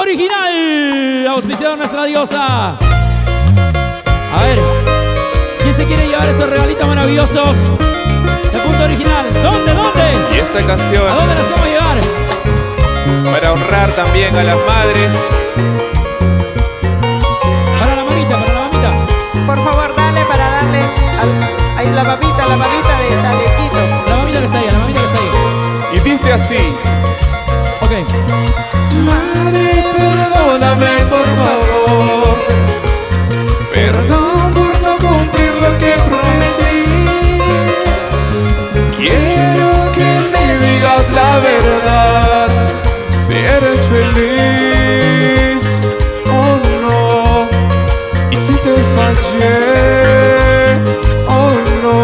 Punto original, auspiciado nuestra diosa. A ver, ¿quién se quiere llevar estos regalitos maravillosos de Punto original? ¿Dónde? Y esta canción ¿A dónde las vamos a llevar? para honrar también a las madres. Para la mamita, para la mamita. Por favor, dale para darle ahí la mamita de chalequito. La mamita que está ahí, la mamita que está ahí. Y dice así: Ok. Madre, perdóname por favor. Perdón por no cumplir lo que prometí. Quiero que me digas la verdad, si eres feliz o no. Y si te fallé o no.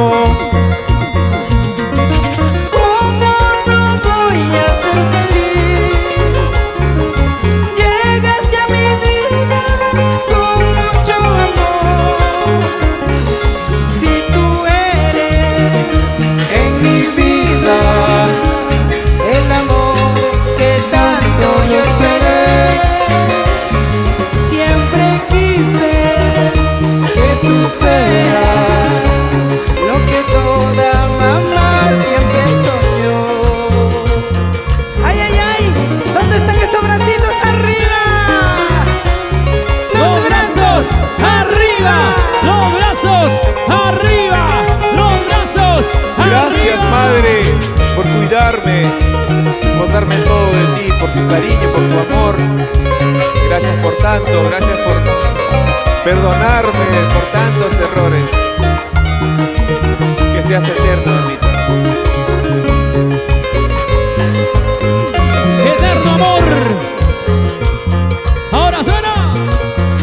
¿Cómo no voy a ser feliz? Llegaste a mi vida con mucho amor. Si tú eres En mi vida el amor que tanto yo esperé, siempre quise que tú seas lo que toda mamá siempre soñó. ¡Ay, ay, ay! ¿Dónde están esos bracitos arriba? Los brazos arriba, los brazos arriba, los brazos gracias, arriba. madre, por cuidarme, por darme todo de ti, por tu cariño, por tu amor. Gracias por tanto, gracias por perdonarme por tantos errores. Que seas eterna, mamita. Eterno amor. Ahora suena.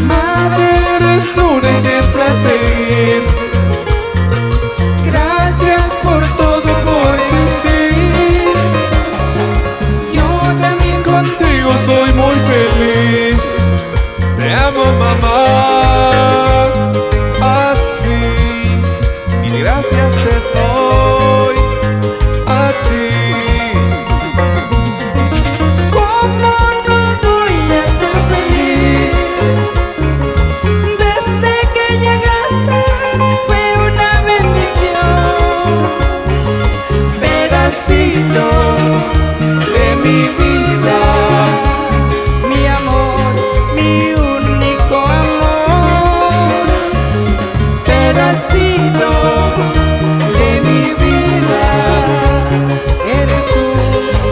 Madre, eres un ejemplo a seguir. Gracias por todo, por existir. Yo también contigo soy muy feliz. Te amo, mamá. Así. Y gracias te doy a ti. ¿Cómo no voy a ser feliz? Desde que llegaste fue una bendición. Pedacito de mi vida. Mi amor, mi único amor. Pedacito de mi vida. Eres tú,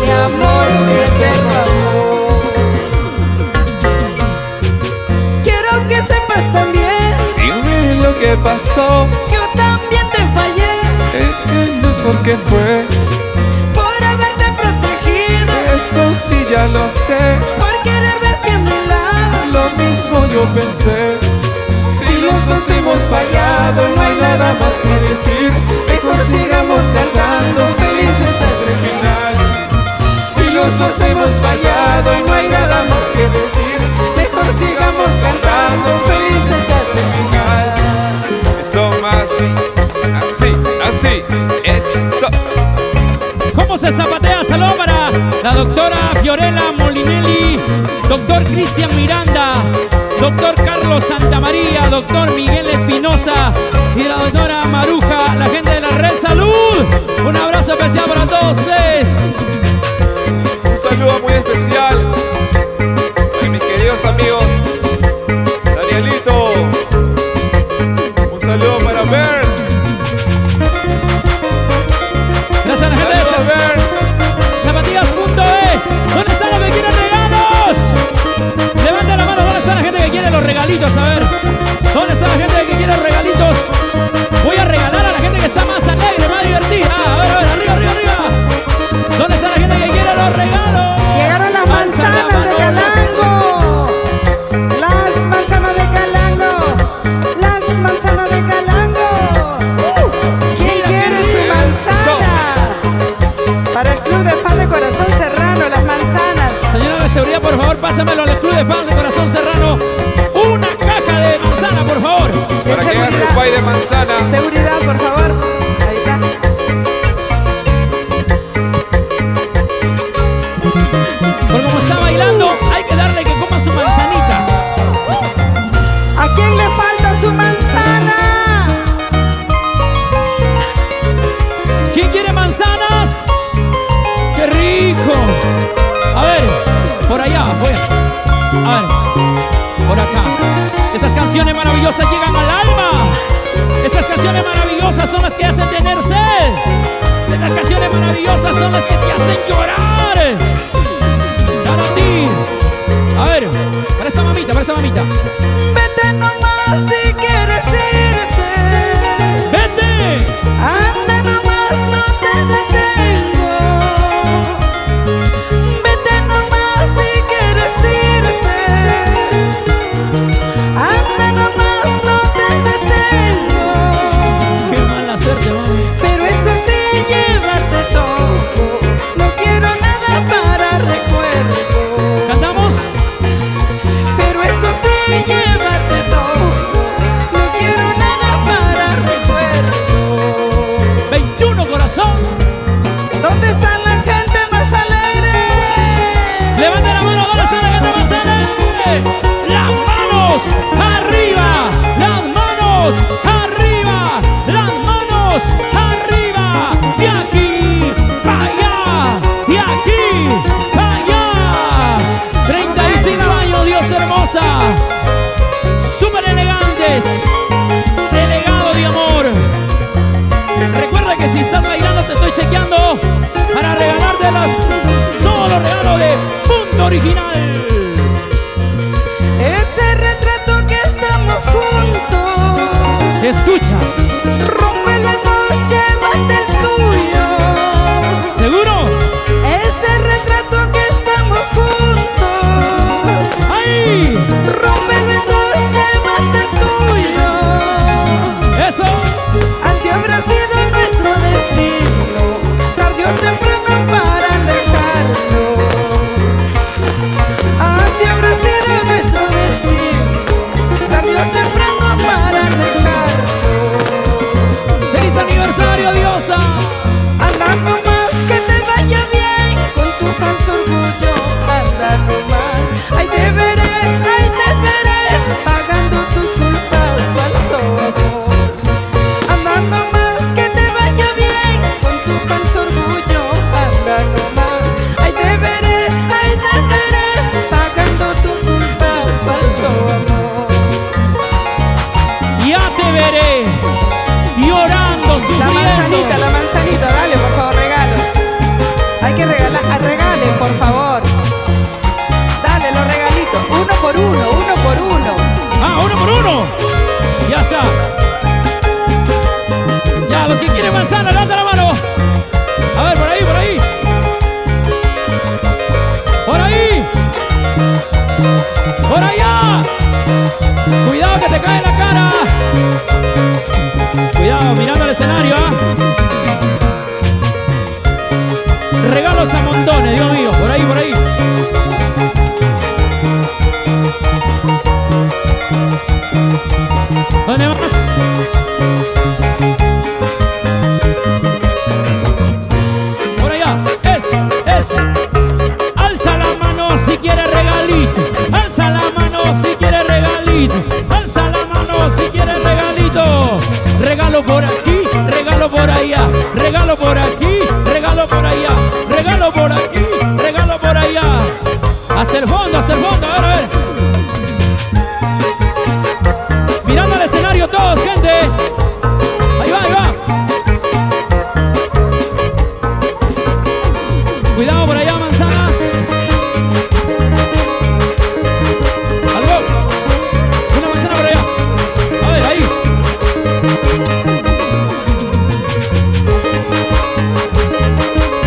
mi amor, mi eterno amor. Quiero que sepas también, Dime lo que pasó. yo también te fallé ¿Entiendes por qué fue? por haberte protegido, Eso sí ya lo sé. por querer verte a mi lado. Lo mismo yo pensé. Si los dos hemos fallado, no hay nada más que decir. Mejor sigamos cantando, felices hasta el final. Si los dos hemos fallado y no hay nada más que decir, mejor sigamos cantando, felices hasta el final. Eso más. Así. Eso. ¿Cómo se zapatea? Saludo para la doctora Fiorella Molinelli, doctor Cristian Miranda, doctor Carlos Santamaría, doctor Miguel Espinosa y la doctora Maruja, la gente de la Red Salud. Un abrazo especial para todos ustedes. Un saludo muy especial a mis queridos amigos. Danielito. Un saludo para Bert. Gracias a la gente de Saludos, Bert. Zapatillas.e. ¿Dónde están los que quieren regalos? Levanten la mano, ¿dónde está la gente que quiere los regalitos? A ver, ¿dónde está la gente que quiere los regalitos? Voy a regalar a la gente que está más alegre, más divertida. A ver, arriba. ¿Dónde está la gente que quiere los regalos? Llegaron las manzanas de Calango. Las manzanas de Calango. Las manzanas de Calango. ¿Quién quiere su manzana? Para el Club de Fan de Corazón Serrano, las manzanas. Señora de seguridad, por favor, pásamelo al Club de Fans de Corazón Serrano. Una caja de manzana, por favor. Para que haga su pay de manzana. Seguridad, por favor. Ahí está. Por como está bailando, hay que darle que coma maravillosas llegan al alma. Estas canciones maravillosas son las que hacen tener sed. Estas canciones maravillosas son las que te hacen llorar. Para ti. A ver, para esta mamita, para esta mamita. Vete nomás si quieres irte. Vete. Anda nomás, no te detengo. Vete nomás si quieres irte. Anda nomás, no te detengo. Qué mala suerte, mami. Pero eso sí, llévate todo. No quiero nada para recuerdo. ¿Cantamos? Pero eso sí, llévate todo. No quiero nada para recuerdo. 21 corazón. ¿Dónde está la gente más alegre? Levanta la mano, ¿dónde está la gente más alegre? Las manos arriba, las manos arriba, las manos arriba. De aquí para allá, de aquí para allá. 35 años, Dios hermosa. Súper elegantes. Delegado de amor. Recuerda que si estás bailando te estoy chequeando para regalarte todos los regalos de Punto Original. Ese retrato que estamos juntos. Escucha, Rómpelo en dos, llévate el tuyo. ¿seguro? Ese retrato que estamos juntos. ¡Ay! Rómpelo en dos, llévate el tuyo. ¡Eso! Así habrá sido nuestro destino, tarde o temprano para dejarlo. Así habrá sido nuestro destino, tarde o temprano para dejarlo. ¡Feliz aniversario, diosa! Anda nomás, que te vaya bien con tu falso orgullo. Anda nomás, ay te veré, pagando tus culpas, falso amor. Anda nomás, que te vaya bien con tu falso orgullo. Anda nomás, ay te veré, pagando tus culpas, falso amor. Ya te veré llorando, sufriendo. La manzanita, dale por favor, regalos. Hay que regalar, regalen por favor. Dale los regalitos, uno por uno, uno por uno. ¡Ah, uno por uno! Ya está. Ya, los que quieren manzana, levanta la mano. A ver, por ahí, por ahí. Por ahí. Por allá. Cuidado que te cae en la cara. Cuidado, mirando el escenario, ¿ah? Regalos a montones, Dios mío. Por ahí, por ahí. ¿Dónde más? Por allá. Eso. Alza la mano si quieres regalito. Alza la mano si quieres regalito. Alza la mano si quieres regalito. Regalo por aquí, regalo por allá. Regalo por aquí, regalo por allá. Regalo por aquí, regalo por allá. Hasta el fondo, a ver, a ver. Mirando al escenario todos, gente. Ahí va, ahí va. Cuidado por allá, manzana. Al box. Una manzana por allá. A ver, ahí.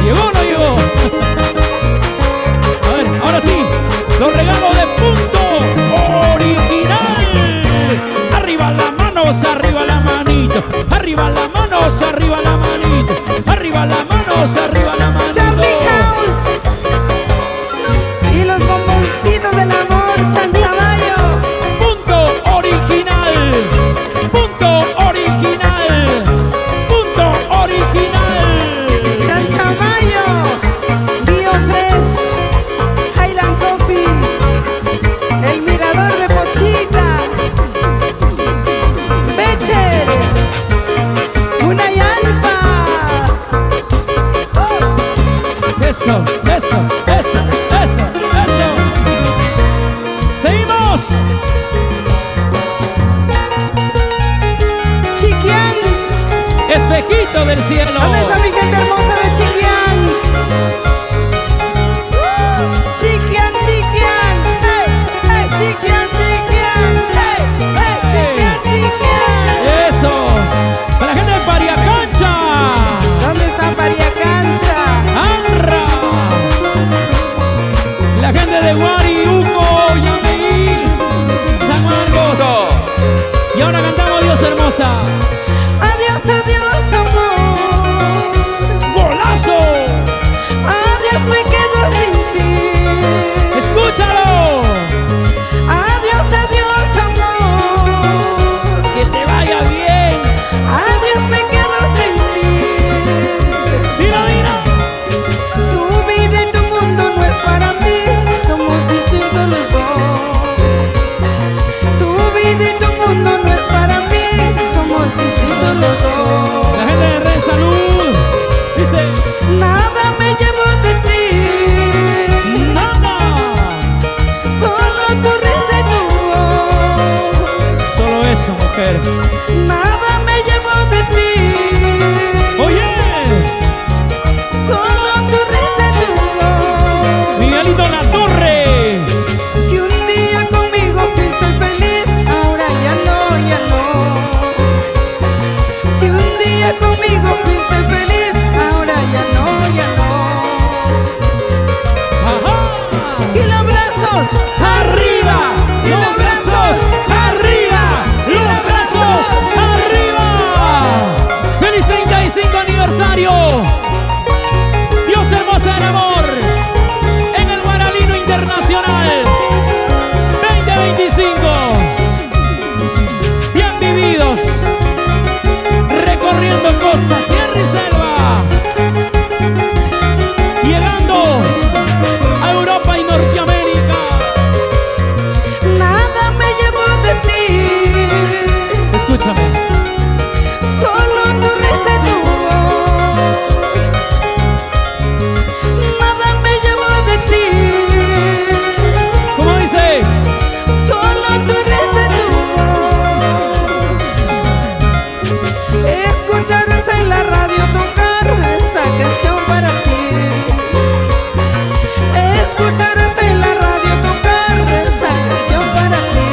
¿Llegó o no llegó? A ver, ahora sí. Los regalos de Punto Original. Arriba las manos, arriba la manito. Arriba las manos, arriba la manito. Arriba las manos, arriba la manito. Charlie House y los bomboncitos del amor, Chanchamayo. Punto Original. Punto Original. Punto Original. Chanchamayo, BioFresh, Highland Coffee, el mirador de Pochita, Becher, una yalpa. Eso. Seguimos. consejito del cielo. ¿Dónde está mi gente hermosa de Chiquián? Chiquián, Chiquián. Hey, hey, Chiquián, Chiquián. Hey, hey, Chiquián, Chiquián. Eso. Para la gente de Pariacancha. ¿Dónde está Pariacancha? ¡Arra! La gente de Guari, Uco, Yamí, San Marcos. Eso. Y ahora cantamos Dios hermosa. Adiós, adiós, amor. ¡Golazo! Adiós, me quedo sin ti. ¡Escúchalo! Adiós, adiós, amor. ¡Que te vaya bien! Adiós, me quedo sin ti. ¡Mira, mira! Tu vida y tu mundo no es para mí. Somos distintos los dos. Tu vida y tu mundo no es para mí. Somos distintos los dos. La gente de Red Salud dice: Nada me llevo de ti. ¡nada! Solo tu risa y tu voz. Solo eso, mujer. Nada me llevo de ti. ¡Oye! Solo tu risa y tu voz. Miguelito La Torre. Si un día conmigo fuiste feliz, ahora ya no, ya no. Si un día conmigo fuiste feliz, ahora ya no, ya no. ¡Ajá! Y los brazos ¡Arriba! ¡Los brazos arriba! ¡Los brazos arriba! ¡Feliz 35 aniversario! Dios hermosa del amor en el Guaralino Internacional 2025. Bien vividos, recorriendo costa, sierra y selva, llegando a Europa y Norteamérica. nada me llevo de ti. Escúchame. Solo tu risa y tu voz. Nada me llevo de ti. ¿Cómo dice? Solo tu risa y tu voz. Escucharás en la radio tocar esta canción para ti. Escucharás en la radio tocar esta canción para ti.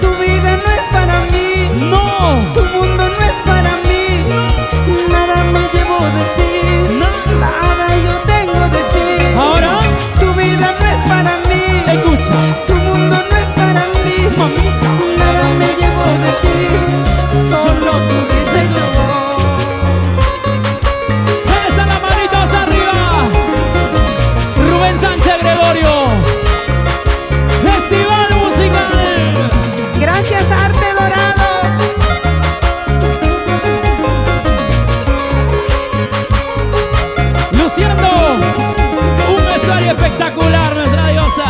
Tu vida no es para mí. ¡No! Tu mundo no es para mí. Nada me llevo de ti. Nada yo tengo de ti. Ahora, Tu vida no es para mí. escucha. Tu mundo no es para mí. Mamita. Nada me llevo de ti. Solo tu risa y tu voz. ¿Dónde están las manitos arriba? Rubén Sánchez Gregorio. Festival musical. Gracias, Arte Dorado. Luciendo un vestuario espectacular, nuestra diosa.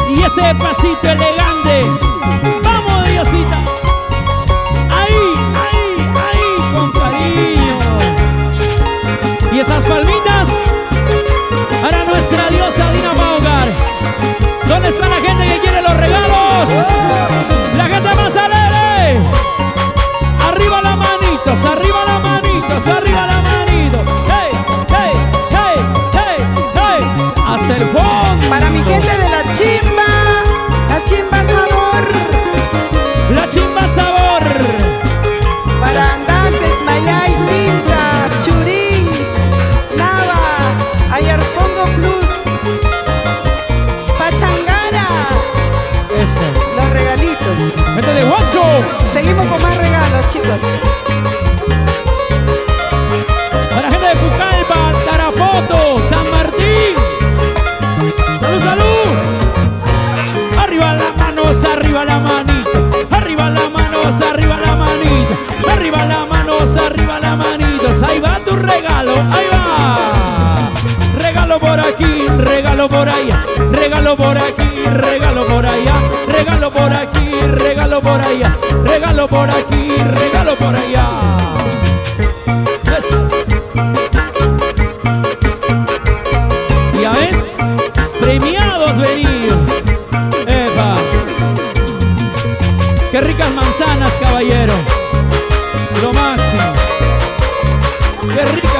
Y ese pasito elegante. ¡Vamos, diosita! Ahí, ahí, ahí, con cariño. Y esas palmitas para nuestra diosa Dina Paugar. ¿Dónde está la gente que quiere los regalos? La gente más alegre. Arriba las manitos, arriba las manitos, arriba las manitos. ¡Hey, hey, hey, hey, hey! Hasta el fondo. Para mi gente de la chimba sabor. La chimba sabor. Para andantes, mayay, pinta, churín, ¡Qué rico!